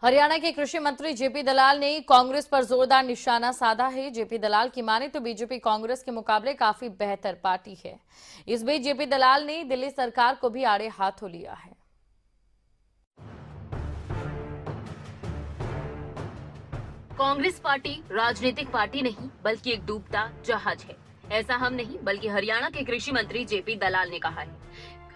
हरियाणा के कृषि मंत्री जेपी दलाल ने कांग्रेस पर जोरदार निशाना साधा है। जेपी दलाल की माने तो बीजेपी कांग्रेस के मुकाबले काफी बेहतर पार्टी है। इस बीच जेपी दलाल ने दिल्ली सरकार को भी आड़े हाथों लिया है। कांग्रेस पार्टी राजनीतिक पार्टी नहीं बल्कि एक डूबता जहाज है। ऐसा हम नहीं बल्कि हरियाणा के कृषि मंत्री जेपी दलाल ने कहा है।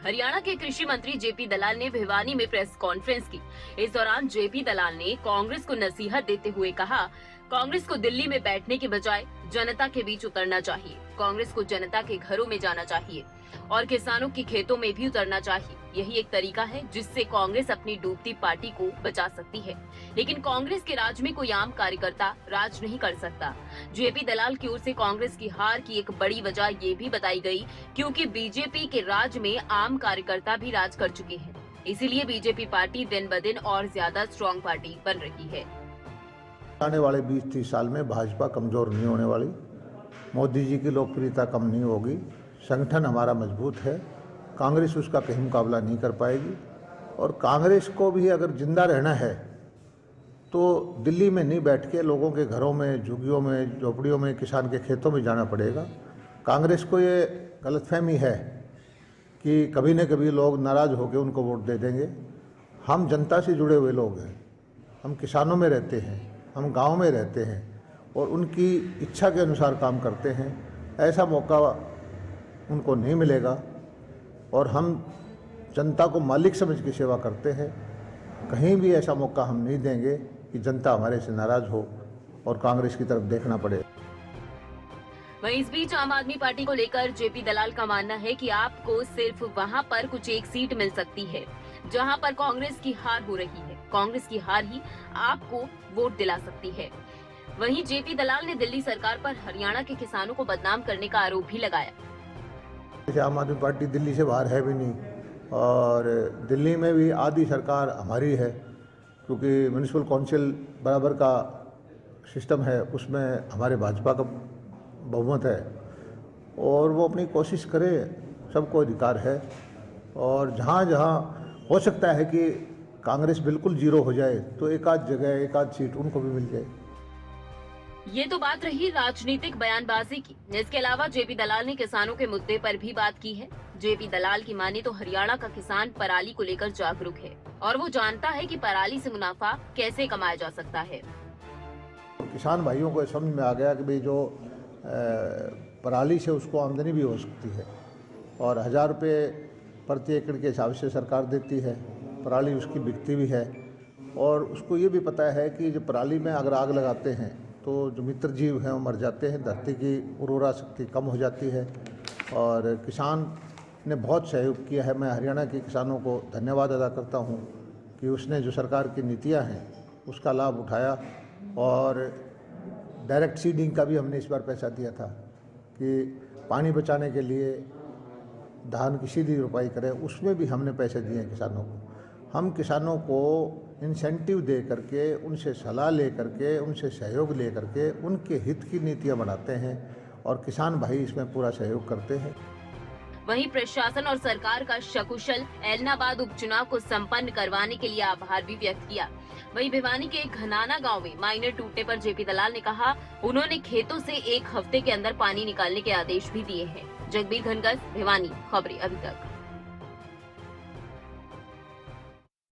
हरियाणा के कृषि मंत्री जेपी दलाल ने भिवानी में प्रेस कॉन्फ्रेंस की। इस दौरान जेपी दलाल ने कांग्रेस को नसीहत देते हुए कहा, कांग्रेस को दिल्ली में बैठने के बजाय जनता के बीच उतरना चाहिए। कांग्रेस को जनता के घरों में जाना चाहिए और किसानों के खेतों में भी उतरना चाहिए। यही एक तरीका है जिससे कांग्रेस अपनी डूबती पार्टी को बचा सकती है। लेकिन कांग्रेस के राज में कोई आम कार्यकर्ता राज नहीं कर सकता। जेपी दलाल की ओर से कांग्रेस की हार की एक बड़ी वजह ये भी बताई गई, क्योंकि बीजेपी के राज में आम कार्यकर्ता भी राज कर चुके हैं। इसीलिए बीजेपी पार्टी दिन ब दिन और ज्यादा स्ट्रॉन्ग पार्टी बन रही है। आने वाले 20-30 साल में भाजपा कमजोर नहीं होने वाली। मोदी जी की लोकप्रियता कम नहीं होगी। संगठन हमारा मजबूत है। कांग्रेस उसका कहीं मुकाबला नहीं कर पाएगी। और कांग्रेस को भी अगर जिंदा रहना है तो दिल्ली में नहीं बैठ के लोगों के घरों में, झुग्गियों में, झोपड़ियों में, किसान के खेतों में जाना पड़ेगा। कांग्रेस को ये गलतफहमी है कि कभी न कभी लोग नाराज़ होकर उनको वोट दे देंगे। हम जनता से जुड़े हुए लोग हैं। हम किसानों में रहते हैं, हम गांव में रहते हैं और उनकी इच्छा के अनुसार काम करते हैं। ऐसा मौका उनको नहीं मिलेगा और हम जनता को मालिक समझ के सेवा करते हैं। कहीं भी ऐसा मौका हम नहीं देंगे कि जनता हमारे से नाराज हो और कांग्रेस की तरफ देखना पड़े। वहीं इस बीच आम आदमी पार्टी को लेकर जेपी दलाल का मानना है कि आपको सिर्फ वहां पर कुछ एक सीट मिल सकती है जहां पर कांग्रेस की हार हो रही है। कांग्रेस की हार ही आपको वोट दिला सकती है। वहीं जेपी दलाल ने दिल्ली सरकार पर हरियाणा के किसानों को बदनाम करने का आरोप भी लगाया। आम आदमी पार्टी दिल्ली से बाहर है भी नहीं और दिल्ली में भी आधी सरकार हमारी है, क्योंकि म्यूनिसिपल काउंसिल बराबर का सिस्टम है, उसमें हमारे भाजपा का बहुमत है और वो अपनी कोशिश करे, सबको अधिकार है। और जहाँ जहाँ हो सकता है कि कांग्रेस बिल्कुल जीरो हो जाए तो एक आध जगह, एक आध सीट उनको भी मिल जाए। ये तो बात रही राजनीतिक बयानबाजी की। इसके अलावा जेपी दलाल ने किसानों के मुद्दे पर भी बात की है। जेपी दलाल की माने तो हरियाणा का किसान पराली को लेकर जागरूक है और वो जानता है कि पराली से मुनाफा कैसे कमाया जा सकता है। किसान भाइयों को समझ में आ गया कि भाई जो पराली से उसको आमदनी भी हो सकती है और 1000 रुपये प्रति एकड़ के हिसाब से सरकार देती है। पराली उसकी बिकती भी है और उसको ये भी पता है कि जो पराली में अगर आग लगाते हैं तो जो मित्र जीव हैं वो मर जाते हैं, धरती की उर्वरा शक्ति कम हो जाती है। और किसान ने बहुत सहयोग किया है। मैं हरियाणा के किसानों को धन्यवाद अदा करता हूँ कि उसने जो सरकार की नीतियाँ हैं उसका लाभ उठाया। और डायरेक्ट सीडिंग का भी हमने इस बार पैसा दिया था कि पानी बचाने के लिए धान की सीधी रोपाई करें, उसमें भी हमने पैसे दिए किसानों को। हम किसानों को इंसेंटिव दे करके, उनसे सलाह ले करके, उनसे सहयोग ले करके उनके हित की नीतियां बनाते हैं और किसान भाई इसमें पूरा सहयोग करते हैं। वहीं प्रशासन और सरकार का सकुशल एलनाबाद उपचुनाव को संपन्न करवाने के लिए आभार भी व्यक्त किया। वहीं भिवानी के घनाना गांव में माइनर टूटने पर जेपी दलाल ने कहा, उन्होंने खेतों से 1 हफ्ते के अंदर पानी निकालने के आदेश भी दिए हैं। जगबीर घनगस, भिवानी, खबरें अभी तक।